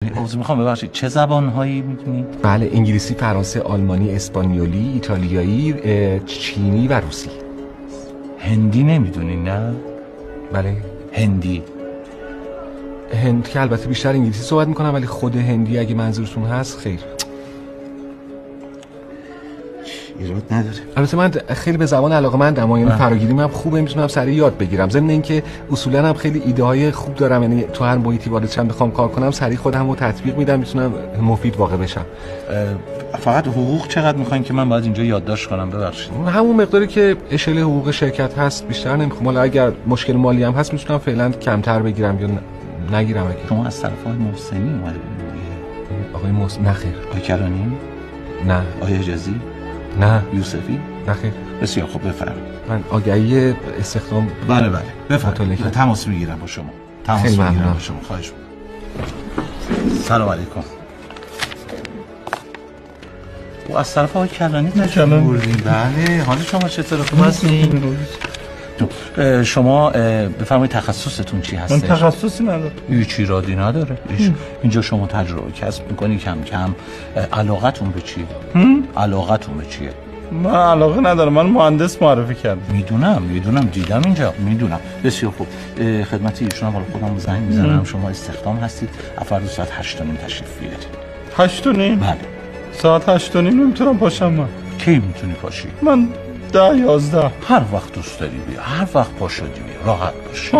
عذر میخوام ببخشید چه زبان‌هایی می‌دونی؟ بله، انگلیسی، فرانسه، آلمانی، اسپانیولی، ایتالیایی، چینی و روسی. هندی نمیدونی نه؟ بله. هندی که البته بیشتر انگلیسی صحبت میکنم، ولی خود هندی اگه منظورتون هست خیر. ایراد نداره. البته من خیلی به زبان علاقه‌مندم، یعنی فراگیریم هم خوبه، میتونم سریع یاد بگیرم. ضمن اینکه اصولا هم خیلی ایده های خوب دارم، یعنی تو هر محیطی وارد شم بخوام کار کنم سریع خودم رو تطبیق میدم، میتونم مفید واقع بشم. فقط حقوق چقدر میخواین که من باید اینجا یادداشت کنم؟ ببخشید همون مقداری که اشل حقوق شرکت هست، بیشتر نمیخوام. حالا اگر مشکل مالی هم هست میتونم فعلا کمتر بگیرم یا نگیرم. اگه شما از طرف آقای محسنی اومدید؟ آقای محسن؟ نه خیر. آقای کرانی؟ نه. آقای حجازی؟ نه. یوسفی؟ نه خیر. بسیار خوب، بفرمایید. من آگهی استخدام. بله بفرمایید. تماس میگیرم با شما. خیلی ممنونم. با شما. خواهش می‌کنم. سلام علیکم. و از طرف آقای کرانی نجات بردیم. بله، حال شما چطوره؟ خوب هستین؟ شما بفرمایید تخصصتون چی هستش؟ من تخصصی ندارم. هیچ ایرادی نداره. اینجا شما تجربه کسب میکنی کم کم. علاقتون به چیه؟ علاقتون به چیه؟ من علاقه ندارم. من مهندس معرفی کردم. میدونم دیدم اینجا، میدونم. بسیار خوب. خدمت ایشون هم حالا خودم زنگ میزنم. شما استخدام هستید. فردا ساعت 8:30 تشریف بیارید. 8:30؟ بله. ساعت 8:30 نمیتونم پاشم. من کی میتونی پاشی؟ من 10-11. هر وقت دوست داری بیا، هر وقت پا شدی بیا، راحت باش.